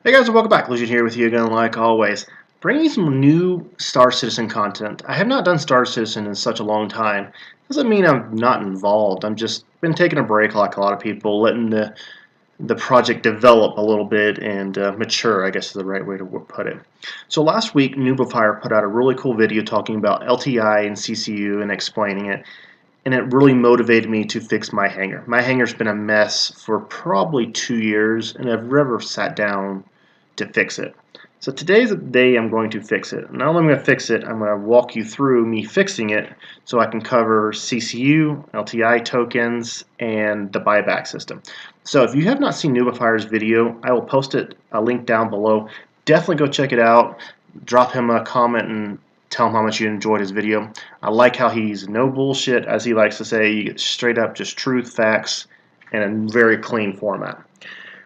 Hey guys, welcome back. Lucian here with you again, like always. Bringing some new Star Citizen content. I have not done Star Citizen in such a long time. Doesn't mean I'm not involved. I'm just been taking a break like a lot of people, letting the project develop a little bit and mature, I guess is the right way to put it. So last week, Noobifers put out a really cool video talking about LTI and CCU and explaining it. And it really motivated me to fix my hangar. My hangar's been a mess for probably 2 years, and I've never sat down to fix it. So today's the day I'm going to fix it. Not only am I going to fix it, I'm going to walk you through me fixing it so I can cover CCU, Lti tokens, and the buyback system. So if you have not seen Noobifers' video, I will post a link down below. Definitely go check it out. Drop him a comment and tell him how much you enjoyed his video. I like how he's no bullshit, as he likes to say. You get straight up just truth, facts, in a very clean format.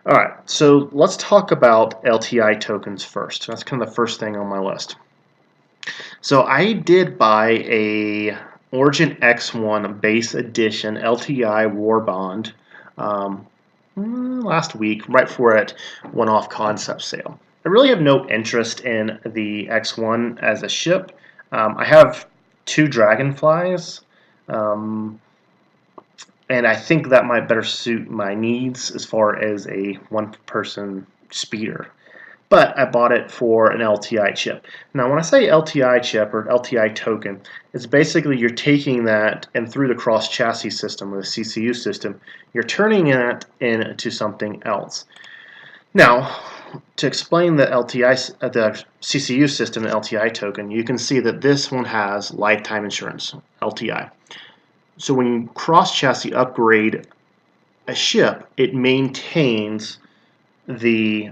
Alright, so let's talk about Lti tokens first. That's kind of the first thing on my list. So I did buy a Origin X1 base edition LTI war bond last week, right before it went off concept sale. I really have no interest in the X1 as a ship. I have 2 Dragonflies, and I think that might better suit my needs as far as a one-person speeder. But I bought it for an LTI chip. Now when I say LTI chip or LTI token, it's basically you're taking that and through the cross-chassis system or the CCU system, you're turning it into something else. Now, to explain the the CCU system, the LTI token, you can see that this one has lifetime insurance, LTI. So when you cross-chassis upgrade a ship, it maintains the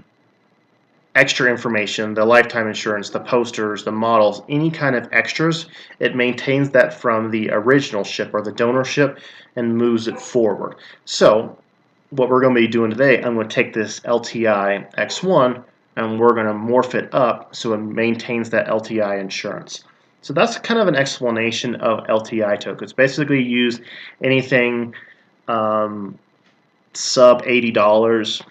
extra information, the lifetime insurance, the posters, the models, any kind of extras. It maintains that from the original ship or the donor ship and moves it forward. So what we're going to be doing today, I'm going to take this LTI X1 and we're going to morph it up so it maintains that LTI insurance. So that's kind of an explanation of LTI tokens. Basically use anything sub $80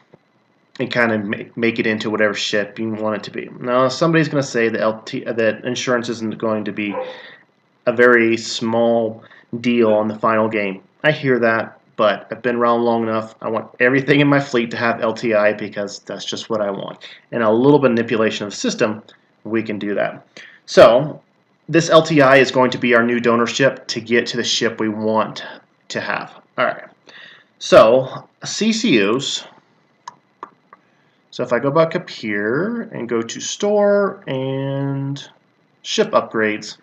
and kind of make it into whatever ship you want it to be. Now somebody's going to say that insurance isn't going to be a very small deal on the final game. I hear that, but I've been around long enough. I want everything in my fleet to have LTI because that's just what I want. And a little bit of manipulation of the system, we can do that. So this LTI is going to be our new donor ship to get to the ship we want to have. Alright, so CCUs. So if I go back up here and go to store and ship upgrades,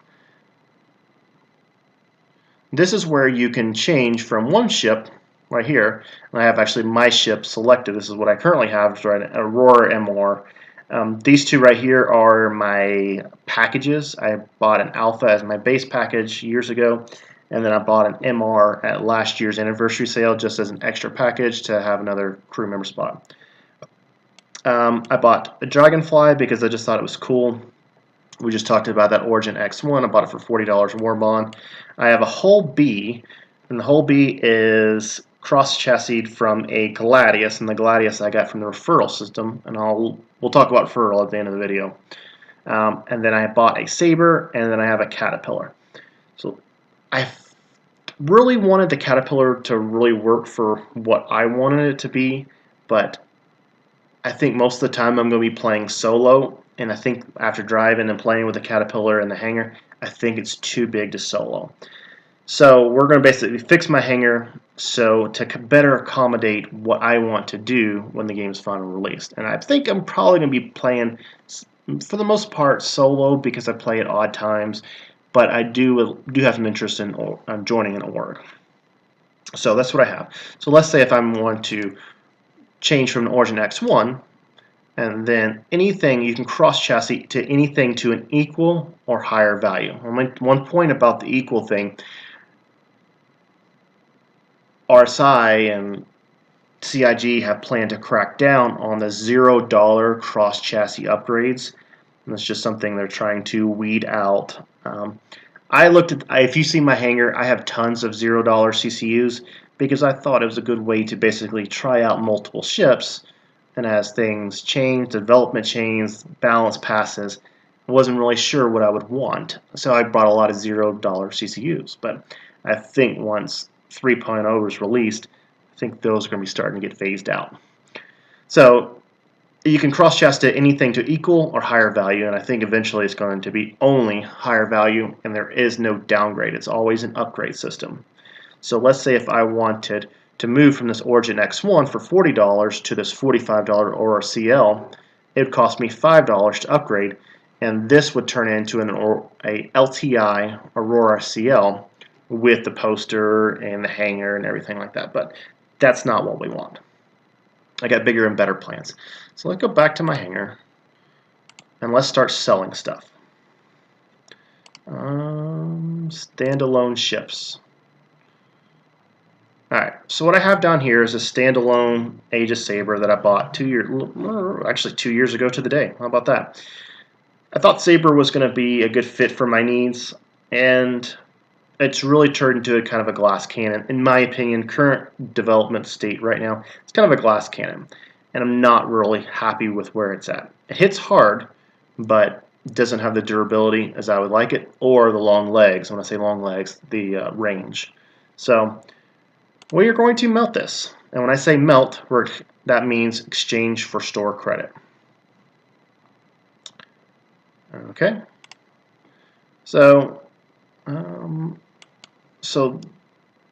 this is where you can change from one ship right here, and I have actually my ship selected. This is what I currently have, it's right, Aurora MR. These two right here are my packages. I bought an Alpha as my base package years ago, and then I bought an MR at last year's anniversary sale just as an extra package to have another crew member spot. I bought a Dragonfly because I just thought it was cool. We just talked about that Origin X1. I bought it for $40 war bond. I have a Hull B, and the Hull B is cross-chassised from a Gladius, and the Gladius I got from the Referral system, and we'll talk about Referral at the end of the video. And then I bought a Saber, and then I have a Caterpillar. So I really wanted the Caterpillar to really work for what I wanted it to be, but I think most of the time I'm going to be playing solo, and I think after driving and playing with the Caterpillar in the hangar, I think it's too big to solo. So we're going to basically fix my hangar so to better accommodate what I want to do when the game's finally released. And I think I'm probably going to be playing, for the most part, solo because I play at odd times, but I do have some interest in joining an org. So that's what I have. So let's say if I want to change from an Origin X1, and then anything you can cross-chassis to anything to an equal or higher value. One point about the equal thing, RSI and CIG have planned to crack down on the $0 cross-chassis upgrades. And that's just something they're trying to weed out. I looked at, if you see my hangar, I have tons of $0 CCUs because I thought it was a good way to basically try out multiple ships and as things change, development changes, balance passes, I wasn't really sure what I would want. So I bought a lot of $0 CCUs. But I think once 3.0 is released, I think those are going to be starting to get phased out. So you can cross-chast to anything to equal or higher value, and I think eventually it's going to be only higher value, and there is no downgrade. It's always an upgrade system. So let's say if I wanted to move from this Origin X1 for $40 to this $45 Aurora CL, it would cost me $5 to upgrade, and this would turn into a LTI Aurora CL with the poster and the hangar and everything like that. But that's not what we want. I got bigger and better plans. So let's go back to my hangar and let's start selling stuff. Standalone ships. Alright, so what I have down here is a standalone Aegis Saber that I bought 2 years ago to the day. How about that? I thought Saber was going to be a good fit for my needs, and it's really turned into a kind of a glass cannon. In my opinion, current development state right now, it's kind of a glass cannon, and I'm not really happy with where it's at. It hits hard, but it doesn't have the durability as I would like it, or the long legs. When I say long legs, the range. So we are going to melt this, and when I say melt, that means exchange for store credit. Okay, so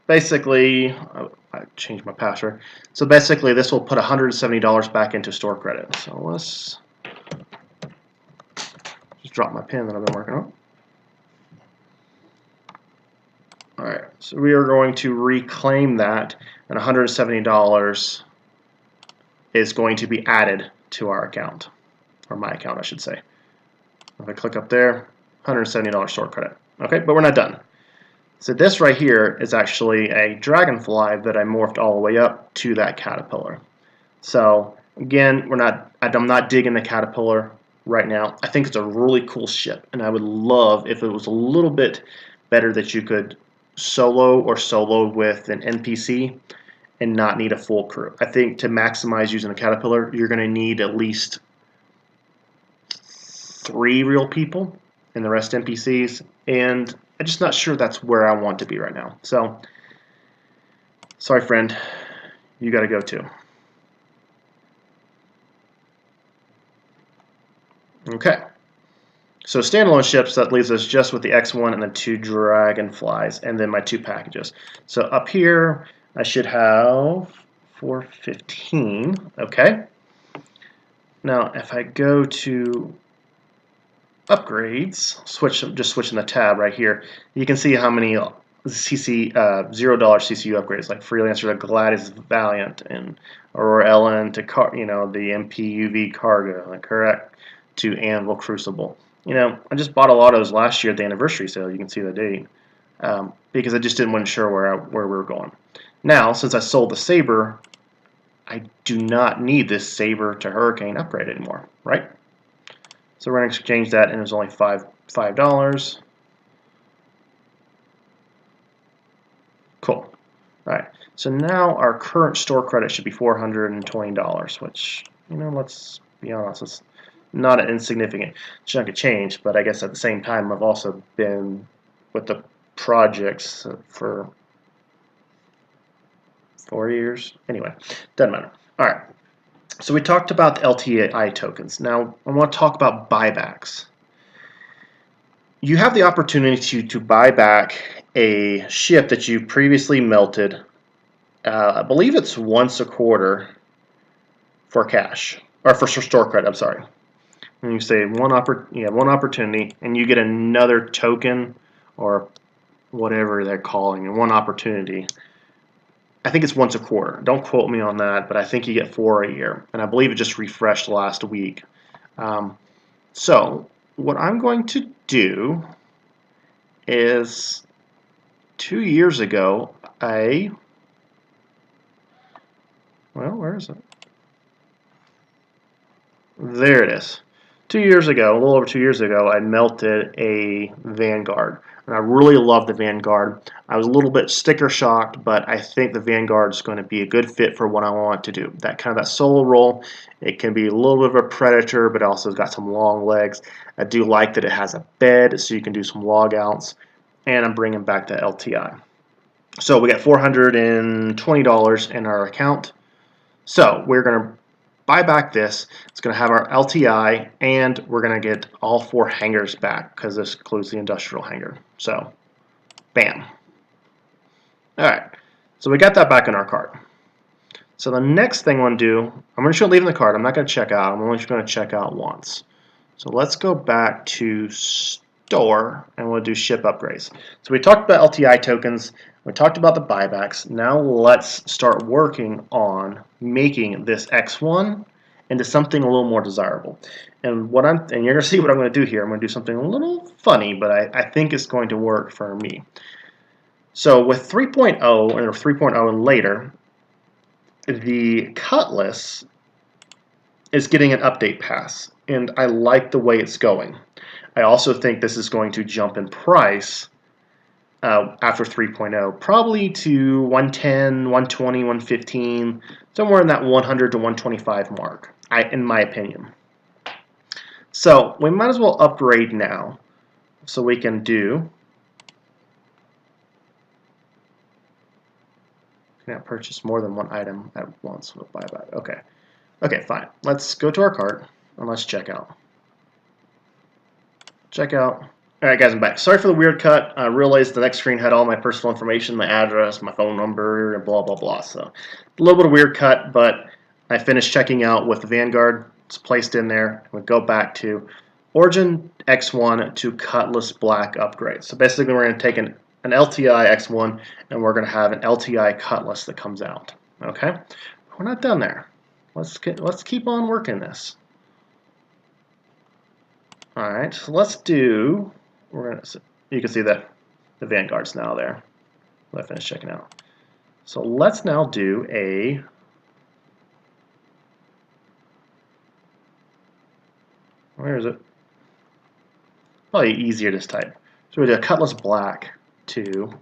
basically, I changed my password. So basically, this will put $170 back into store credit. So let's just drop my pen that I've been working on. All right, so we are going to reclaim that, and $170 is going to be added to our account, or my account, I should say. If I click up there, $170 store credit. Okay, but we're not done. So this right here is actually a dragonfly that I morphed all the way up to that caterpillar. So again, I'm not digging the caterpillar right now. I think it's a really cool ship, and I would love if it was a little bit better that you could solo with an NPC and not need a full crew. I think to maximize using a caterpillar, you're going to need at least 3 real people and the rest NPCs, and I'm just not sure that's where I want to be right now. So, sorry friend, you gotta go too. Okay, so standalone ships, that leaves us just with the X1 and the 2 dragonflies, and then my 2 packages. So up here, I should have 415, okay. Now, if I go to upgrades, just switching the tab right here, you can see how many $0 CCU upgrades, like Freelancer to Gladys Valiant and Aurora Ellen to the MPUV Cargo, correct, to Anvil Crucible. I just bought a lot of those last year at the anniversary sale. You can see the date, because I just wasn't sure where we were going. Now, since I sold the Saber, I do not need this Saber to Hurricane upgrade anymore, right? So we're going to exchange that, and it was only $5. Cool. All right. So now our current store credit should be $420, which, let's be honest, it's not an insignificant chunk of change. But I guess at the same time, I've also been with the projects for 4 years. Anyway, doesn't matter. All right. So we talked about the Lti tokens. Now I want to talk about buybacks. You have the opportunity to buy back a ship that you previously melted. I believe it's once a quarter for cash, or for store credit. I'm sorry. And you say one opportunity, and you get another token or whatever they're calling it, one opportunity. I think it's once a quarter. Don't quote me on that, but I think you get 4 a year, and I believe it just refreshed last week. So what I'm going to do is 2 years ago, where is it? There it is. 2 years ago, a little over 2 years ago, I melted a Vanguard. and I really love the Vanguard. I was a little bit sticker shocked, but I think the Vanguard is going to be a good fit for what I want to do. That solo roll. It can be a little bit of a predator, but also has got some long legs. I do like that it has a bed, so you can do some log outs, and I'm bringing back the LTI. So we got $420 in our account. So we're going to buy back this. It's going to have our LTI, and we're going to get all 4 hangars back because this includes the industrial hangar. So, bam. All right. So we got that back in our cart. So the next thing I want to do, I'm just going to leave in the cart. I'm not going to check out. I'm only just going to check out once. So let's go back to store, and we'll do ship upgrades. So we talked about Lti tokens. We talked about the buybacks. Now let's start working on making this X1 into something a little more desirable. And you're going to see what I'm going to do here. I'm going to do something a little funny, but I think it's going to work for me. So with 3.0 or 3.0 and later, the Cutlass is getting an update pass, and I like the way it's going. I also think this is going to jump in price after 3.0, probably to 110, 120, 115, somewhere in that 100 to 125 mark, in my opinion. So we might as well upgrade now. So we can do, can't purchase more than one item at once with buyback. Okay, fine. Let's go to our cart and let's check out. Check out. Alright guys, I'm back. Sorry for the weird cut. I realized the next screen had all my personal information, my address, my phone number, and blah blah blah. So a little bit of weird cut, but I finished checking out with the Vanguard. It's placed in there. We go back to Origin X1 to Cutlass Black upgrade. So basically we're going to take an LTI X1 and we're going to have an LTI Cutlass that comes out. Okay? We're not done there. Let's keep on working this. Alright, so let's do, you can see the Vanguard's now there. I finished checking out. So let's now do a, where is it? Probably easier to type. So we do a Cutlass Black to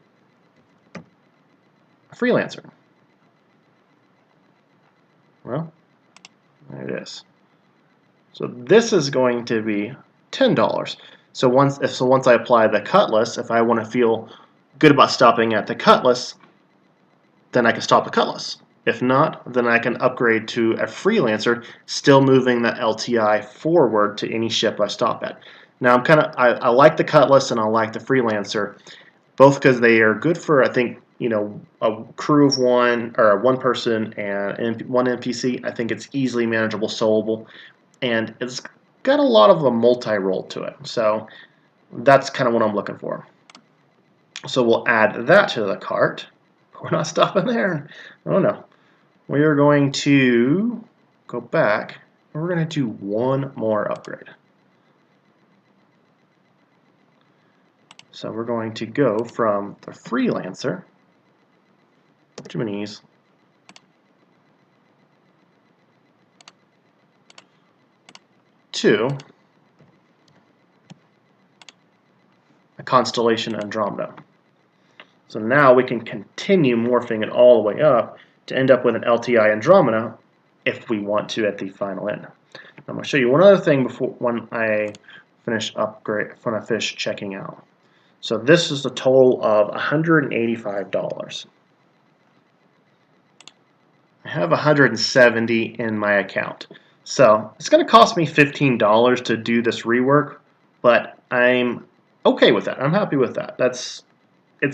a Freelancer. Well, there it is. So this is going to be $10. So once I apply the Cutlass, if I want to feel good about stopping at the Cutlass, then I can stop the Cutlass. If not, then I can upgrade to a Freelancer, still moving the LTI forward to any ship I stop at. Now I like the Cutlass and I like the Freelancer, both because they are good for, I think, a crew of one or one person and one NPC. I think it's easily manageable, soloable, and it's got a lot of a multi-role to it. So that's kind of what I'm looking for. So we'll add that to the cart. We're not stopping there. Oh no. We are going to go back and we're going to do one more upgrade. So we're going to go from the Freelancer, Japanese, to a Constellation Andromeda. So now we can continue morphing it all the way up to end up with an LTI Andromeda if we want to at the final end. I'm going to show you one other thing when I finish checking out. So this is a total of $185. I have $170 in my account. So it's going to cost me $15 to do this rework, but I'm okay with that. I'm happy with that. It's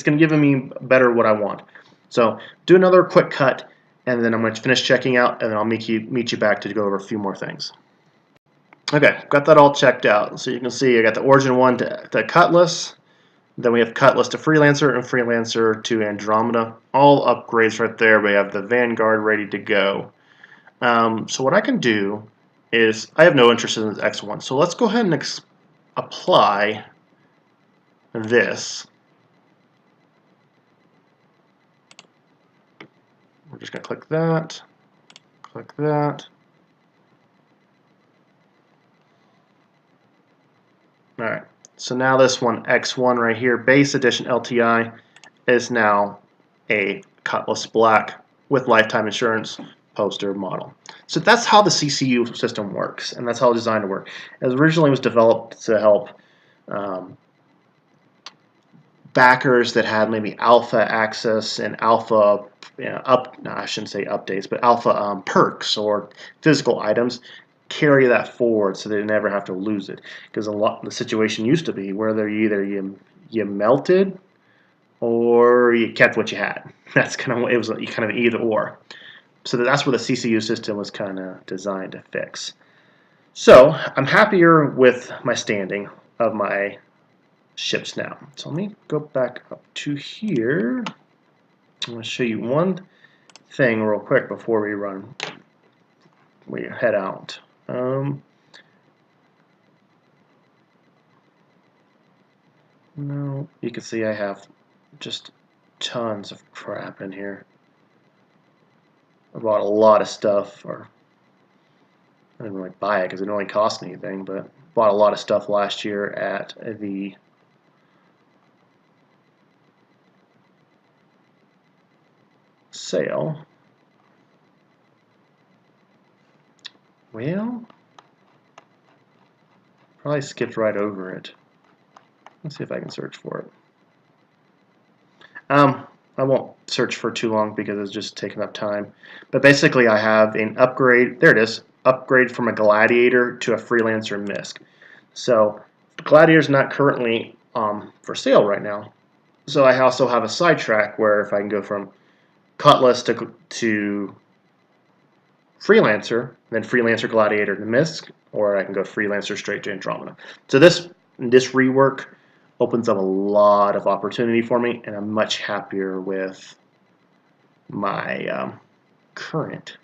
going to give me better what I want. So do another quick cut, and then I'm going to finish checking out, and then I'll meet you back to go over a few more things. Okay, got that all checked out. So you can see I got the Origin one to Cutlass. Then we have Cutlass to Freelancer and Freelancer to Andromeda. All upgrades right there. We have the Vanguard ready to go. So what I can do is, I have no interest in this X1. So let's go ahead and apply this. We're just going to click that, click that. Alright, So now this one X1 right here, base edition LTI, is now a Cutlass Black with lifetime insurance poster model. So that's how the CCU system works, and that's how it's designed to work. It originally was developed to help backers that had maybe alpha access and alpha no, I shouldn't say updates, but alpha perks or physical items, carry that forward so they never have to lose it. Because the situation used to be where you melted or you kept what you had. That's kind of what it was, kind of either or. So that's what the CCU system was kind of designed to fix. So I'm happier with my standing of my ships now. So let me go back up to here. I'm going to show you one thing real quick before we head out. No, you can see I have just tons of crap in here. I bought a lot of stuff, or I didn't really buy it because it didn't really cost anything, but bought a lot of stuff last year at the sale. Well, probably skipped right over it. Let's see if I can search for it. I won't search for too long because it's just taking up time. But basically I have an upgrade, there it is, upgrade from a Gladiator to a Freelancer MISC. So the Gladiator is not currently for sale right now. So I also have a sidetrack where if I can go from Cutlass to Freelancer, then Freelancer Gladiator to MISC, or I can go Freelancer straight to Andromeda. So this rework opens up a lot of opportunity for me, and I'm much happier with my current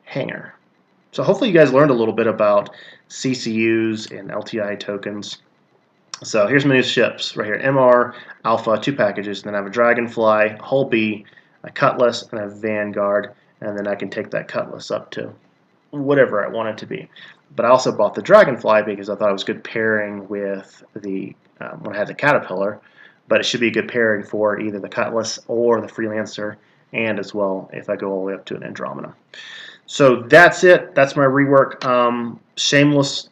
hangar. So hopefully you guys learned a little bit about CCUs and Lti tokens. So here's my new ships right here: MR, Alpha, 2 packages. Then I have a Dragonfly, Hull B, a Cutlass, and a Vanguard. And then I can take that Cutlass up to whatever I want it to be. But I also bought the Dragonfly because I thought it was good pairing with the when I had the Caterpillar. But it should be a good pairing for either the Cutlass or the Freelancer, and as well if I go all the way up to an Andromeda. So that's it. That's my rework. Shameless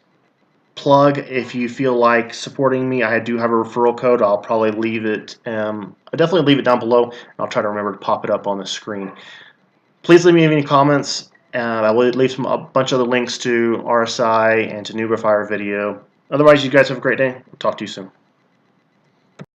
plug. If you feel like supporting me, I do have a referral code. I'll probably leave it. I'll definitely leave it down below. I'll try to remember to pop it up on the screen. Please leave me any comments. I will leave a bunch of other links to RSI and to noobifers video. Otherwise, you guys have a great day. I'll talk to you soon.